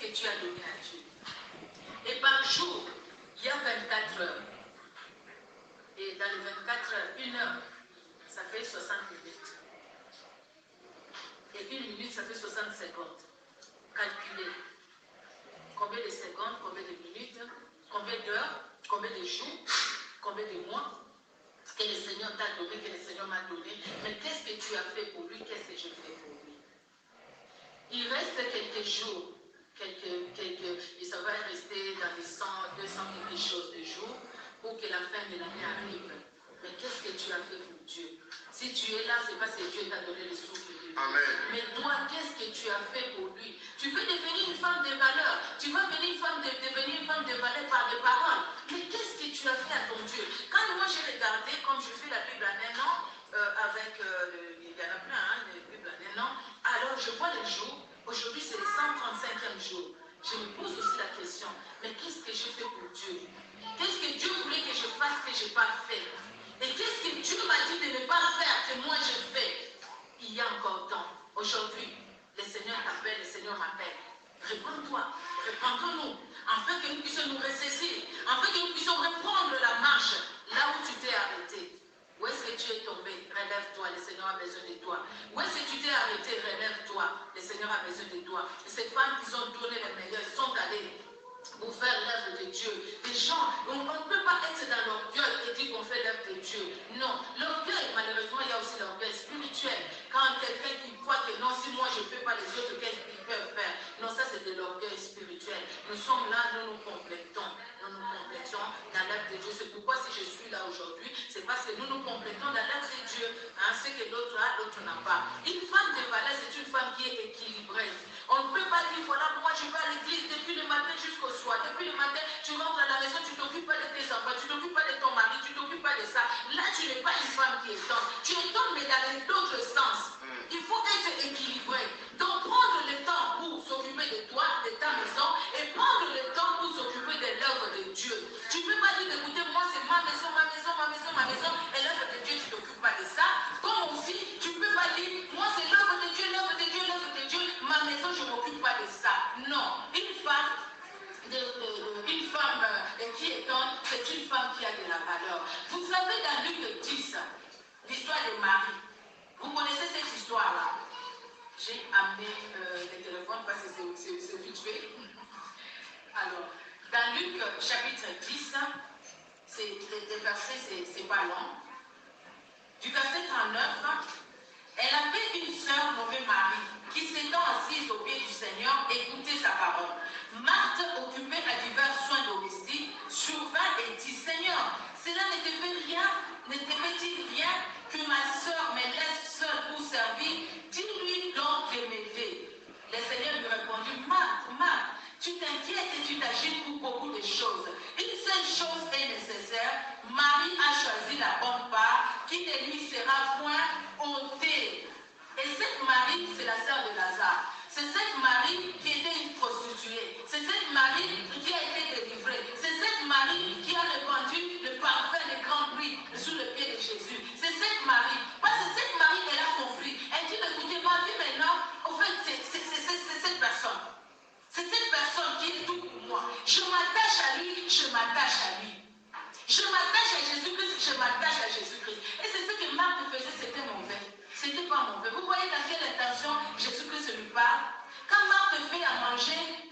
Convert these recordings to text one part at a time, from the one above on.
que tu as donné à Dieu? Et par jour, il y a 24 heures. Et dans les 24 heures, 1 heure, ça fait 60 minutes. Et 1 minute, ça fait 60 secondes. Calculez. Combien de secondes, combien de minutes, combien d'heures, combien de jours, combien de mois que le Seigneur t'a donné, que le Seigneur m'a donné. Mais qu'est-ce que tu as fait pour lui? Qu'est-ce que je fais pour lui? Il reste quelques jours, et ça va rester dans les 100, 200 quelque chose de jours pour que la fin de l'année arrive. Mais qu'est-ce que tu as fait pour Dieu? Si tu es là, c'est parce que Dieu t'a donné le souffle de vie. Mais toi, qu'est-ce que tu as fait pour lui? Tu veux devenir une femme de valeur. Tu veux devenir une femme de valeur par des paroles. Mais qu'est-ce que tu as fait à ton Dieu? Quand moi j'ai regardé, comme je fais la Bible en un an, il y en a plein, hein, les Bibles en un an, alors je vois les jours. Aujourd'hui, c'est le 135e jour. Je me pose aussi la question, mais qu'est-ce que j'ai fait pour Dieu? Qu'est-ce que Dieu voulait que je fasse que je n'ai pas fait? Et qu'est-ce que Dieu m'a dit de ne pas faire que moi j'ai fait? Il y a encore temps. Aujourd'hui, le Seigneur t'appelle, le Seigneur m'appelle. Réponds-toi, répondons-nous, afin que nous puissions nous ressaisir, afin que nous puissions reprendre la marche là où tu t'es arrêté. Où est-ce que tu es tombé? Relève-toi, le Seigneur a besoin de toi. Où est-ce que tu t'es arrêté? Relève-toi, le Seigneur a besoin de toi. Et ces femmes qui ont donné le meilleur, sont allées pour faire l'œuvre de Dieu. Les gens, on ne peut pas être dans l'orgueil et dire qu'on fait l'œuvre de Dieu. Non, l'orgueil, malheureusement, il y a aussi l'orgueil spirituel. Quand quelqu'un qui croit que non, si moi je ne fais pas les autres, qu'est-ce qu'ils peuvent faire? Non, ça c'est de l'orgueil spirituel. Nous sommes là, nous nous complétons. Nous nous complétons dans l'œuvre de Dieu. C'est pourquoi si je suis là aujourd'hui, c'est parce que nous nous complétons dans l'œuvre de Dieu. Hein, ce que l'autre a, l'autre n'a pas. Une femme de valeur, c'est une femme qui est équilibrée. On ne peut pas dire, voilà, moi je vais à l'église depuis le matin jusqu'au soir. Depuis le matin, tu rentres à la maison, tu ne t'occupes pas de tes enfants, tu ne t'occupes pas de ton mari, tu ne t'occupes pas de ça. Là, tu n'es pas une femme qui est étonne. Tu es étonne, mais dans d'autres sens. Il faut être équilibré. Donc, prendre le temps pour s'occuper de toi, de ta maison, et prendre le temps pour s'occuper de l'œuvre de Dieu. Tu ne peux pas dire, écoutez, moi, c'est ma maison, ma maison, ma maison, ma maison, et l'œuvre de Dieu, tu ne t'occupes pas de ça. Comme aussi, tu ne peux pas dire, moi, c'est l'œuvre de Dieu, l'œuvre de Dieu, l'œuvre de Dieu, ma maison, je ne m'occupe pas de ça. Non, une femme qui est étonne, c'est une femme qui a de la valeur. Vous savez, dans Luc 10, l'histoire de Marie, vous connaissez cette histoire-là. J'ai amené le téléphone parce que c'est vite fait. Alors, dans Luc chapitre 10, les versets, c'est pas long. Du verset 39, elle avait une sœur nommée Marie, qui s'étant assise au pied du Seigneur, écoutait sa parole. Marthe, occupée à divers soins domestiques, survint et dit, Seigneur, cela ne te fait-il rien que ma sœur me laisse seule pour servir? Dis-lui donc de m'aider. Le Seigneur lui répondit, Marthe, tu t'inquiètes et tu t'agites pour beaucoup de choses. Une seule chose est nécessaire. Marie a choisi la bonne part qui ne lui sera point ôtée. Et cette Marie, c'est la sœur de Lazare. C'est cette Marie qui était une prostituée. C'est cette Marie qui a été délivrée. C'est cette Marie qui a répandu le parfum de grand prix sous le pied de Jésus. C'est cette Marie. Parce que cette Marie, elle a compris. Elle dit, écoutez, ma vie maintenant, au fait, c'est cette personne. C'est cette personne qui est tout pour moi. Je m'attache à lui, je m'attache à lui. Je m'attache à Jésus-Christ, je m'attache à Jésus-Christ. Et c'est ce que Marthe faisait, c'était mauvais. C'était pas mauvais. Vous voyez dans quelle intention Jésus-Christ lui parle? Quand Marthe fait à manger,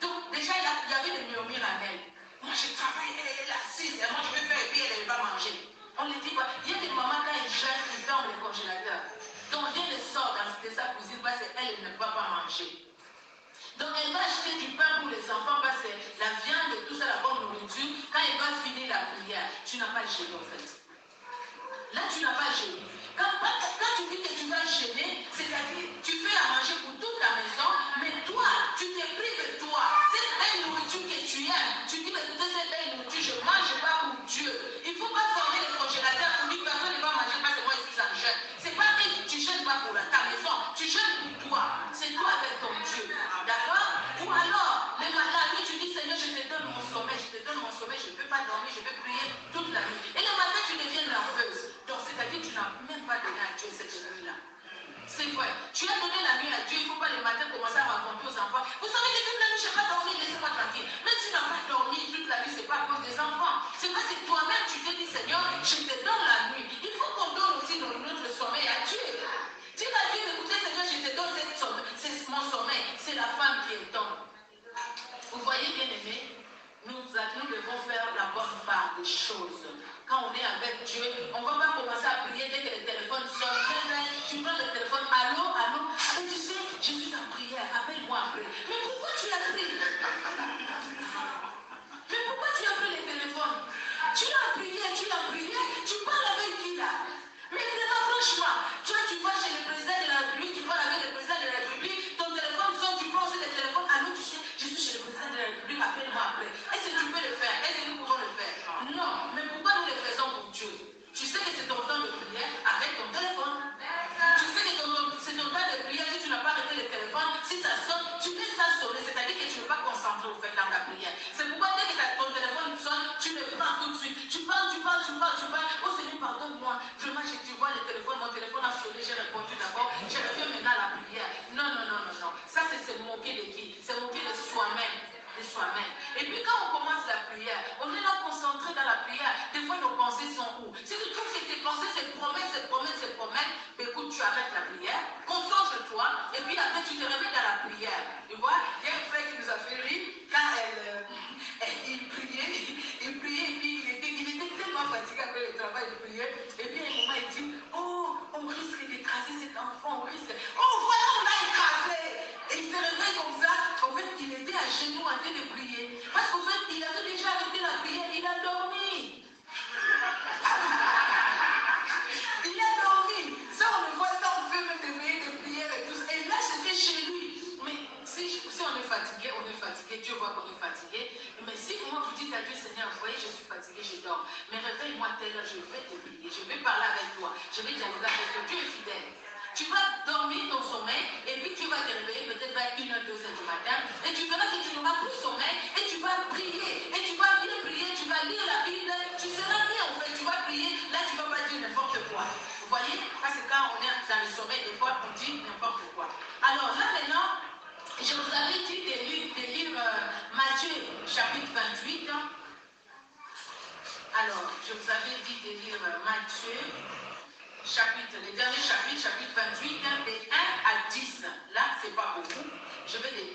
donc déjà il y avait des murmures en elle. Moi je travaille, elle est assise, et moi je vais faire et puis elle va manger. On lui dit quoi? Il y a des mamans quand ils jeûnent, ils ferment le congélateur. Donc rien ne sort de sa cuisine parce qu'elle ne va pas manger. Donc elle va acheter du pain pour les enfants parce que la viande et tout ça, la bonne nourriture, quand elle va finir la prière, tu n'as pas gêné en fait. Là tu n'as pas gêné. Quand tu dis que tu vas gêner, c'est-à-dire tu fais à manger pour toute la maison, mais toi, tu t'es pris de toi. Cette belle nourriture que tu aimes, tu dis, mais cette belle nourriture, je ne mange pas pour Dieu. Il ne faut pas former le congélateur pour dire que personne ne va manger parce que moi je suis en jeûne. C'est pas que tu ne jeûnes pas pour ta maison, tu jeûnes pour toi. C'est toi avec ton Dieu. D'accord? Ou alors, la nuit, tu dis, Seigneur, je te donne mon sommeil, je ne peux pas dormir, je vais prier toute la nuit. Et le matin, tu deviens nerveuse. Donc, c'est-à-dire que tu n'as même pas donné à Dieu cette appelé. Mais pourquoi tu as pris? Mais pourquoi tu as pris le téléphone? Tu as prié, tu parles avec qui là? Mais vraiment, franchement, toi tu vas chez le président de la République, tu parles avec le président de la République, ton téléphone sonne, tu prends aussi le téléphone, allô, tu sais, je suis chez le président de la République, appelle-moi après. Est-ce que tu peux le faire? Est-ce que nous pouvons le faire? Non, mais pourquoi nous le faisons pour Dieu? Tu sais que c'est ton temps de prière avec ton téléphone. Tu sais que c'est ton temps de prière, si tu n'as pas arrêté le téléphone, si ça sonne, tu laisses ça sonner, c'est-à-dire que tu ne veux pas concentrer au fait dans ta prière. C'est pourquoi dès que ton téléphone sonne, tu le prends tout de suite. Tu parles. Oh Seigneur, pardonne-moi. Vraiment, tu vois le téléphone, mon téléphone a sonné, j'ai répondu d'abord. Je reviens maintenant à la prière. Non. Ça, c'est se moquer de qui? C'est moquer de soi-même. Et puis quand on commence la prière, on est là concentré dans la prière. Des fois, nos pensées sont où? Si tu trouves que tes pensées se promènent, mais écoute, tu arrêtes la prière, concentre-toi, et puis après, tu te réveilles dans la prière. Tu vois, il y a un frère qui nous a fait rire quand il priait, et puis il était tellement fatigué après le travail de prière. Et puis à un moment, il dit, oh, on risque d'écraser cet enfant, oh, voilà, on l'a écrasé. Et il se réveille comme ça. En fait, il était à genoux en train de prier. Parce qu'en fait, il avait déjà arrêté la prière, il a dormi. Il a dormi. Ça, on le voit, ça, on fait même des veillées de prière et tout ça. Et là, c'était chez lui. Mais si on est fatigué, Dieu voit qu'on est fatigué. Mais si moi vous dites à Dieu, Seigneur, vous voyez, je suis fatigué, je dors. Mais réveille-moi telle heure, je vais te prier, je vais parler avec toi, je vais dialoguer avec toi. Dieu est fidèle. Tu vas dormir ton sommeil et puis tu vas te réveiller peut-être vers 1h, 2h du matin et tu verras que tu n'auras plus sommeil et tu vas prier. Et tu vas bien prier, tu vas lire la Bible, tu seras bien en fait, tu vas prier. Là, tu ne vas pas dire n'importe quoi. Vous voyez? Parce que quand on est dans le sommeil, des fois, on dit n'importe quoi. Alors là, maintenant, je vous avais dit de lire Matthieu chapitre 28. Alors, je vous avais dit de lire Matthieu le dernier chapitre 28, de 1 à 10. Là, c'est pas beaucoup. Je vais lire.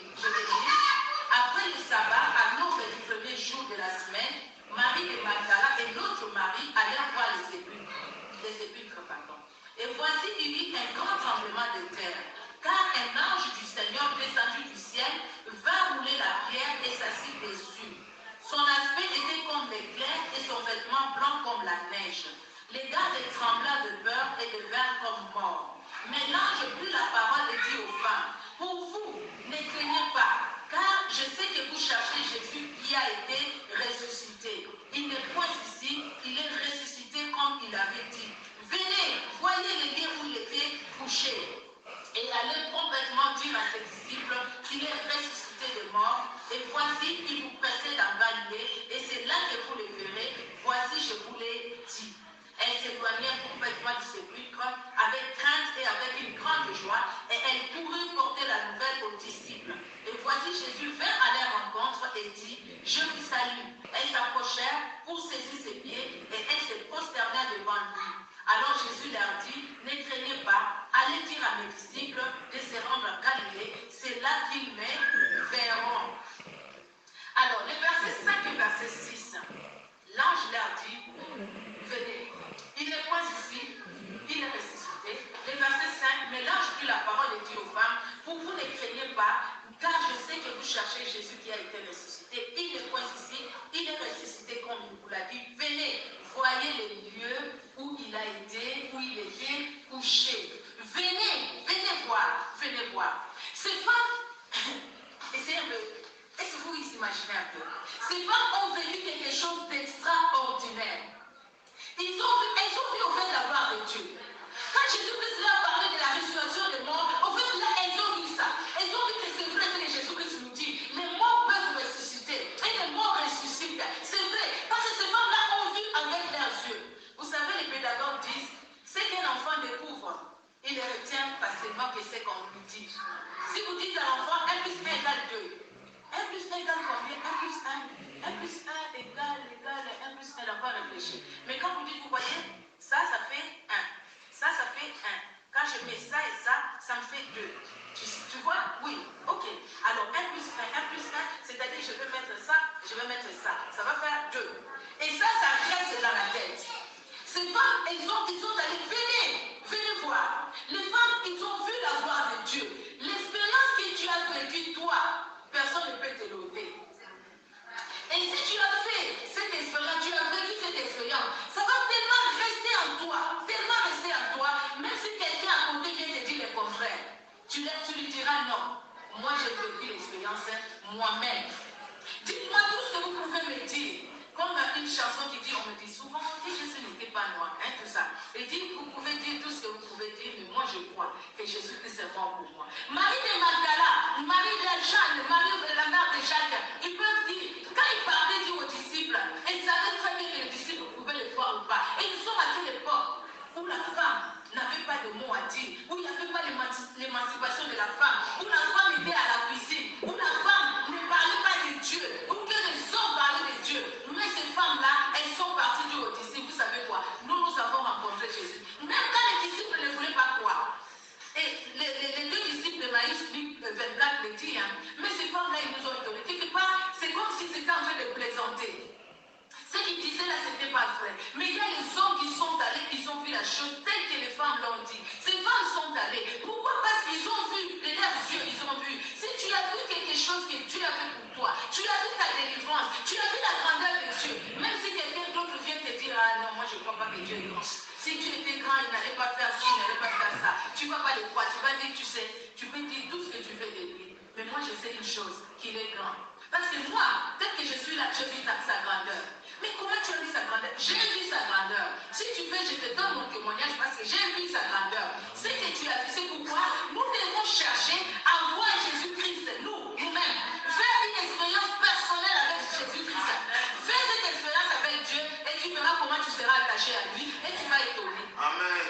Après le sabbat, à l'aube du premier jour de la semaine, Marie de Magdala et l'autre Marie allèrent voir les sépulcres. Et voici, il y eut un grand tremblement de terre, car un ange du Seigneur descendu du ciel vint rouler la pierre et s'assit dessus. Son aspect était comme l'éclair et son vêtement blanc comme la neige. Les gardes trembla de peur et devinrent comme morts. Mais l'ange prit la parole et dit aux femmes, pour vous, ne craignez pas, car je sais que vous cherchez Jésus qui a été ressuscité. Il n'est point ici, il est ressuscité comme il avait dit. Venez, voyez le lieu où il était couché. Et allez complètement dire à ses disciples qu'il est ressuscité des morts. Et voici, il vous précède en Galilée. Et c'est là que vous le verrez. Voici, je vous l'ai dit. Elle s'éloignait complètement du sépulcre avec crainte et avec une grande joie. Et elle courut porter la nouvelle aux disciples. Et voici, Jésus vint à leur rencontre et dit, je vous salue. Elles s'approchèrent pour saisir ses pieds et elles se prosternèrent devant lui. Alors Jésus leur dit, ne craignez pas, allez dire à mes disciples de se rendre en Galilée, c'est là qu'ils me verront. Alors, les versets 5 et verset 6, l'ange leur dit, venez, il n'est point ici, il est ressuscité. Le verset 5, mais l'ange prit la parole et dit aux femmes, pour vous ne craignez pas, car je sais que vous cherchez Jésus qui a été ressuscité. Il n'est point ici, il est ressuscité comme il vous l'a dit. Venez, voyez les lieux où il a été, où il était couché. Venez voir. Ces femmes, essayez un peu, est-ce que vous vous imaginez un peu? Ces femmes ont vécu quelque chose d'extraordinaire. Elles ont vu au fait la gloire de Dieu. Quand Jésus-Christ a parlé de la résurrection des morts, au fait là, elles ont vu ça. Elles ont vu que c'est vrai que Jésus-Christ nous dit, les morts peuvent ressusciter. Et les morts ressuscitent. C'est vrai. Parce que ces femmes-là ont vu avec leurs yeux. Vous savez, les pédagogues disent, c'est qu'un enfant découvre, il le retient facilement que c'est qu'on lui dit. Si vous dites à l'enfant 1 plus 1 égale 2, 1 plus 1 égale combien? 1 plus 1. 1 plus 1 égale 1 plus 1, elle n'a pas réfléchi. Mais quand vous dites, vous voyez, ça fait 1. Ça fait 1. Quand je mets ça et ça me fait 2. Tu vois? Oui. Ok. Alors 1 plus 1, c'est-à-dire je vais mettre ça, je vais mettre ça. Ça va faire 2. Et ça reste dans la tête. Ces femmes, ils ont allé, venez voir. Les femmes, ils ont vu la gloire de Dieu. L'expérience que tu as vécue, toi, Tu lui diras non. Moi, j'ai vécu l'expérience moi-même. Dites-moi tout ce que vous pouvez me dire. Comme une chanson qui dit, on me dit souvent, que Jésus n'était pas noir, hein, tout ça. Et dit, vous pouvez dire tout ce que vous pouvez dire, mais moi je crois que Jésus-Christ est mort pour moi. Marie de Magdala, Marie de Jeanne, Marie de la mère de Jacques, ils peuvent dire, quand ils parlaient dire aux disciples, ils savaient très bien que les disciples pouvaient le voir ou pas. Et nous sommes à quelle époque où la femme n'avait pas de mots à dire, où il n'y avait pas l'émancipation de la femme, où la femme était à la cuisine, où la femme ne parlait pas de Dieu, où que les hommes parlaient de Dieu. Mais ces femmes-là, elles sont parties du haut disciples. Vous savez quoi? Nous avons rencontré Jésus. Même quand les disciples ne voulaient pas croire. Et les deux disciples de Maïs, Luc 24 le dit, hein, mais ces femmes-là, ils nous ont étonnés. Quelque part, c'est comme si c'était en train de plaisanter. Ce qu'ils disaient là, ce n'était pas vrai. Mais il y a les hommes qui sont allés, ils ont vu la chose telle que les femmes l'ont dit. Ces femmes sont allées. Pourquoi? Parce qu'ils ont vu, de leurs yeux, ils ont vu. Si tu as vu quelque chose que Dieu a fait pour toi, tu as vu ta délivrance, tu as vu la grandeur de Dieu, même si quelqu'un d'autre vient te dire, ah non, moi je ne crois pas que Dieu est grand. Si Dieu était grand, il n'allait pas faire ci, il n'allait pas faire ça. Tu ne vas pas le croire, tu vas dire, tu sais, tu peux dire tout ce que tu veux de lui. Mais moi je sais une chose, qu'il est grand. Parce que moi, peut-être que je suis là, je vis sa grandeur. Mais comment tu as vu sa grandeur? J'ai vu sa grandeur. Si tu veux, je te donne mon témoignage parce que j'ai vu sa grandeur. Ce que tu as vu, c'est pourquoi nous devons chercher à voir Jésus-Christ, nous-mêmes. Faire une expérience personnelle avec Jésus-Christ. Fais cette expérience avec Dieu et tu verras comment tu seras attaché à lui et tu vas étonner. Amen.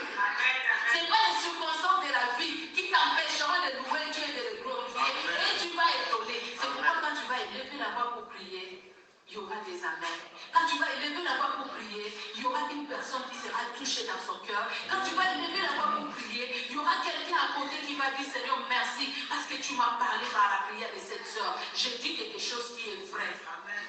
Ce n'est pas les circonstances de la vie qui t'empêcheront de louer Dieu et de le glorifier. Et tu vas étonner. C'est pourquoi quand tu vas élever la voix pour prier, il y aura des amens. Quand tu vas élever la voix pour prier, il y aura une personne qui sera touchée dans son cœur. Quand tu vas élever la voix pour prier, il y aura quelqu'un à côté qui va dire, Seigneur, merci, parce que tu m'as parlé par la prière de cette sœur. Je dis quelque chose qui est vrai.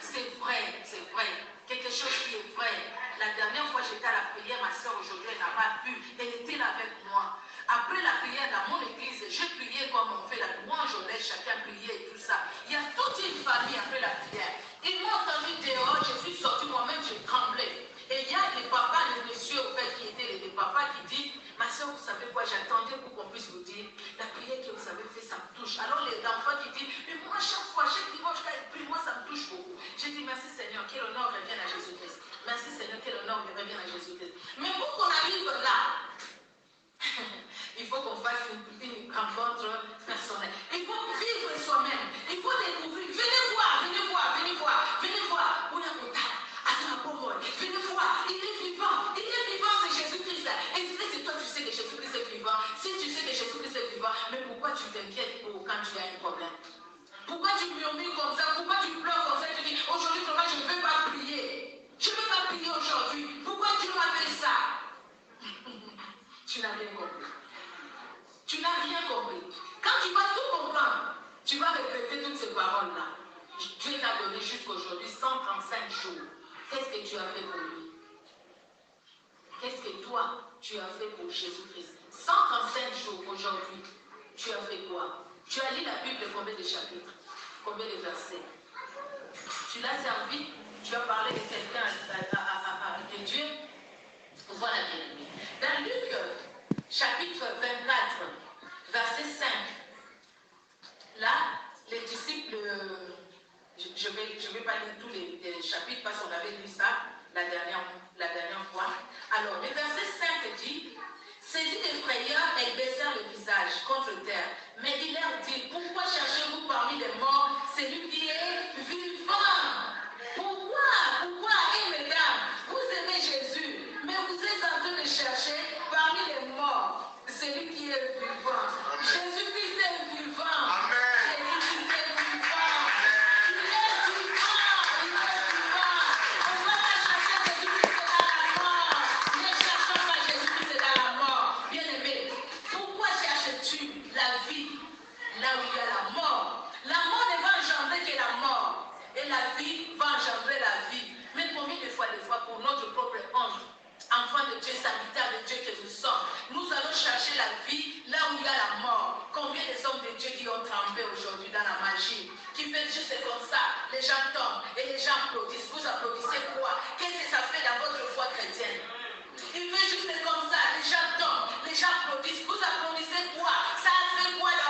C'est vrai, c'est vrai. Quelque chose qui est vrai. La dernière fois, j'étais à la prière, ma soeur aujourd'hui, elle n'a pas pu. Elle était là avec moi. Après la prière dans mon église, j'ai prié comme on fait la louange, on laisse chacun prier et tout ça. Il y a toute une famille après la prière. Ils m'ont entendu dehors, je suis sortie moi-même, j'ai tremblé. Et il y a des papas, les messieurs au fait qui étaient les papas qui disent, ma soeur, vous savez quoi, j'attendais pour qu'on puisse vous dire, la prière que vous avez fait, ça me touche. Alors les enfants qui disent, mais moi chaque fois, chaque dimanche quand il prie, moi ça me touche beaucoup. J'ai dit, merci Seigneur, quel honneur revienne à Jésus-Christ. Merci Seigneur, quel honneur revienne à Jésus-Christ. Mais pour qu'on arrive là, il faut qu'on fasse une rencontre personnelle. Il faut vivre soi-même. Il faut découvrir. Venez voir, venez voir, venez voir, venez voir. On a contact. Venez voir. Il est vivant. Il est vivant, c'est Jésus-Christ. Et si toi tu sais que Jésus-Christ est vivant, si tu sais que Jésus-Christ est vivant, mais pourquoi tu t'inquiètes quand tu as un problème? Pourquoi tu murmures comme ça? Pourquoi tu pleures comme ça? Tu dis, aujourd'hui, je ne veux pas prier. Je ne veux pas prier aujourd'hui. Pourquoi Dieu m'a fait ça? Tu n'as rien compris. Tu n'as rien compris. Quand tu vas tout comprendre, tu vas répéter toutes ces paroles-là. Dieu t'a donné jusqu'aujourd'hui 135 jours. Qu'est-ce que tu as fait pour lui? Qu'est-ce que toi, tu as fait pour Jésus-Christ? 135 jours aujourd'hui, tu as fait quoi? Tu as lu la Bible combien de chapitres? Combien de versets? Tu l'as servi? Tu as parlé de quelqu'un de Dieu? Voilà bien. Dans Luc, chapitre 24, verset 5, là, les disciples, je vais pas lire tous les chapitres parce qu'on avait lu ça la dernière fois. Alors, le verset 5 dit, saisis des frayeurs, elles baissèrent le visage contre terre. Mais il leur dit, pourquoi cherchez-vous parmi les morts celui qui est vivant? Pourquoi, mesdames, vous aimez Jésus, mais vous êtes en train de chercher parmi les morts celui qui est vivant? Jésus-Christ est vivant. Amen. Jésus-Christ est vivant. Il est vivant. Il est vivant. On ne va pas chercher Jésus-Christ dans la mort. Ne cherchons pas Jésus-Christ dans la mort. Bien-aimé, pourquoi cherches-tu la vie là où il y a la mort? La mort ne va engendrer que la mort. Et la vie va engendrer la vie. Mais combien de fois, pour notre propre ange, enfant de Dieu, serviteur de Dieu que nous sommes, nous allons chercher la vie là où il y a la mort. Combien de hommes de Dieu qui ont trempé aujourd'hui dans la magie, qui fait juste comme ça, les gens tombent et les gens applaudissent. Vous applaudissez quoi? Qu'est-ce que ça fait dans votre foi chrétienne? Il fait juste comme ça, les gens tombent, les gens applaudissent. Vous applaudissez quoi? Ça a fait quoi dans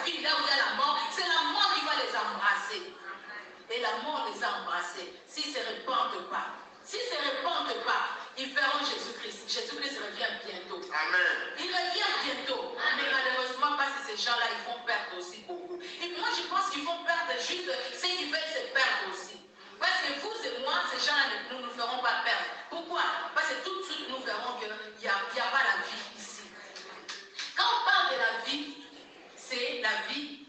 vie, là où il y a la mort, c'est la mort qui va les embrasser. Et la mort les a embrassés. S'ils ne se répandent pas, ils verront Jésus-Christ. Jésus-Christ revient bientôt. Amen. Il revient bientôt. Mais malheureusement, parce que ces gens-là, ils vont perdre aussi beaucoup. Et moi, je pense qu'ils vont perdre juste ceux qui veulent se perdre aussi. Parce que vous et moi, ces gens-là, nous ne nous ferons pas perdre. Pourquoi? Parce que tout de suite, nous verrons qu'il n'y a pas la vie ici. Quand on parle de la vie,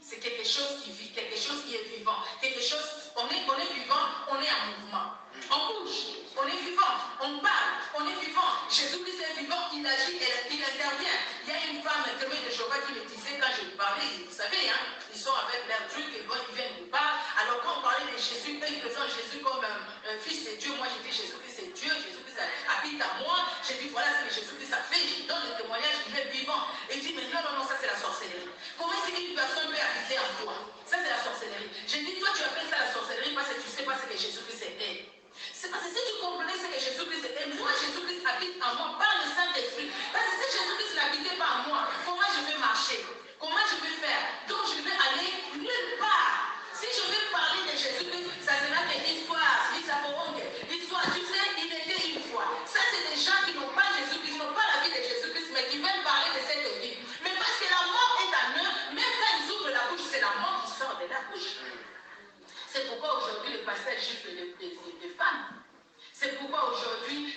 c'est quelque chose qui vit, quelque chose qui est vivant, quelque chose, on est vivant, on est en mouvement. On bouge, on est vivant, on parle, on est vivant. Jésus-Christ est vivant, il agit, il intervient. Il y a une femme, témoin de Jéhovah, qui me disait quand je lui parlais, vous savez, hein, ils sont avec leur truc et quand ils viennent nous parler. Alors quand on parlait de Jésus, ils présentent Jésus comme un fils de Dieu. Moi j'ai dit Jésus-Christ c'est Dieu, Jésus-Christ habite à moi. J'ai dit voilà ce que Jésus-Christ a fait, je donne le témoignage, il est vivant. Et il dit mais non, ça c'est la sorcellerie. Comment est-ce qu'une personne peut habiter en toi? Ça c'est la sorcellerie. J'ai dit toi tu appelles ça la sorcellerie parce que tu ne sais pas ce que Jésus-Christ était. C'est parce que si tu comprenais ce que Jésus-Christ était, moi Jésus-Christ habite en moi par le Saint-Esprit. Parce que si Jésus-Christ n'habitait pas en moi, comment je vais marcher? Comment je vais faire? Donc je vais aller nulle part. Si je vais parler de Jésus-Christ, ça sera que l'histoire, l'histoire, tu sais, il était une fois. Ça c'est des gens qui n'ont pas Jésus-Christ, qui n'ont pas la vie de Jésus-Christ, mais qui veulent parler de cette vie. Mais parce que la mort est en eux, même quand ils ouvrent la bouche, c'est la mort qui sort de la bouche. C'est pourquoi aujourd'hui le pasteur gifle les femmes. C'est pourquoi aujourd'hui,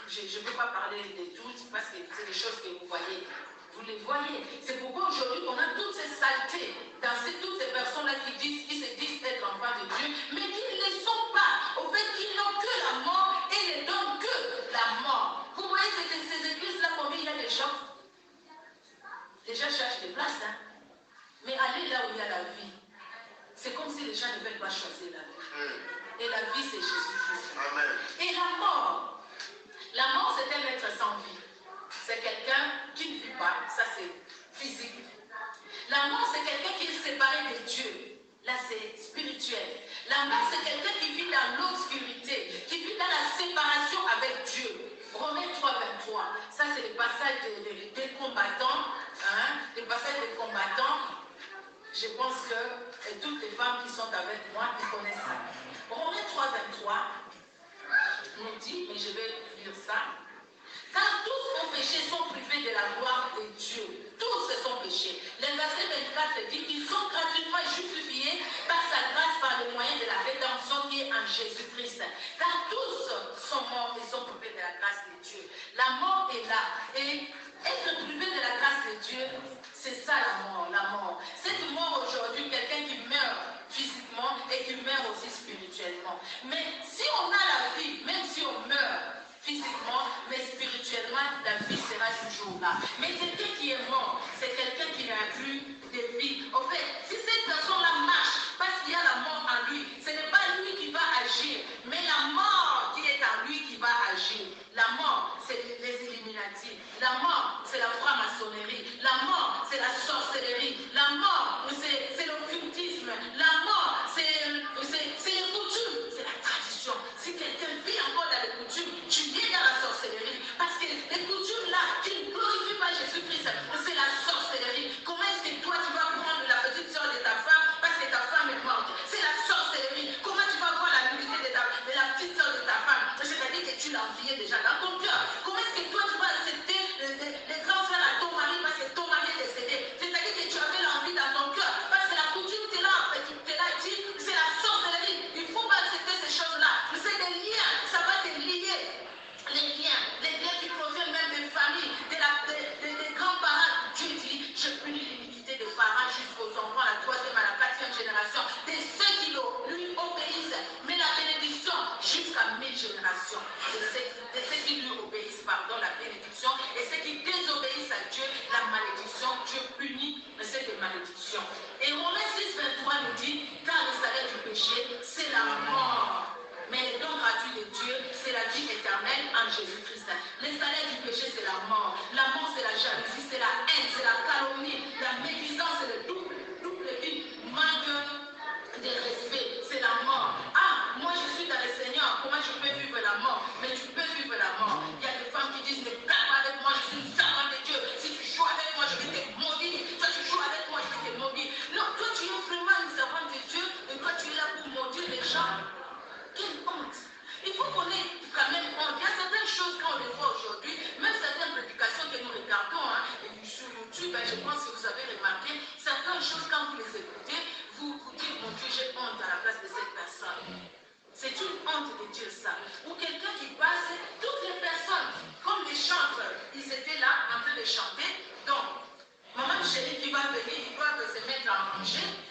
je ne peux pas parler de toutes parce que c'est des choses que vous voyez. Vous les voyez. C'est pourquoi aujourd'hui on a toutes ces saletés dans toutes ces personnes-là qui se disent être enfants de Dieu, mais qui ne le sont pas. Au fait, qui n'ont que la mort et ne donnent que la mort. Vous voyez ces églises-là, combien il y a des gens? Les gens cherchent des places, hein? Mais allez là où il y a la vie. C'est comme si les gens ne veulent pas choisir la vie. Et la vie, c'est Jésus-Christ. Et la mort, c'est un être sans vie. C'est quelqu'un qui ne vit pas. Ça, c'est physique. La mort, c'est quelqu'un qui est séparé de Dieu. Là, c'est spirituel. La mort, c'est quelqu'un qui vit dans l'obscurité, qui vit dans la séparation avec Dieu. Romains 3, 23. Ça, c'est le passage des combattants. Hein? Le passage des combattants. Je pense que toutes les femmes qui sont avec moi, ils connaissent ça. Romains 3, 23 nous dit, mais je vais lire ça. Car tous ont péché, sont privés de la gloire de Dieu. Tous se sont péchés. Le verset 24 dit qu'ils sont gratuitement justifiés par sa grâce, par le moyen de la rédemption qui est en Jésus-Christ. Car tous sont morts et sont privés de la grâce de Dieu. La mort est là. Et être privé de la grâce de Dieu, c'est ça la mort. Cette mort aujourd'hui, quelqu'un qui meurt physiquement et qui meurt aussi spirituellement. Mais si on a la vie, même si on meurt physiquement, mais spirituellement, la vie sera toujours là. Mais quelqu'un qui est mort, c'est quelqu'un qui n'a plus de vie. En fait, si cette personne-là marche, parce qu'il y a la mort en lui, ce n'est pas lui qui va agir, mais la mort qui est en lui qui va agir. La mort, c'est les Illuminati. La mort, c'est la franc-maçonnerie. La mort, c'est la sorcellerie. de dire ça. Ou quelqu'un qui passe, toutes les personnes, comme les chanteurs, ils étaient là en train de chanter. Donc, maman chérie qui va venir, ils doivent se mettre à manger.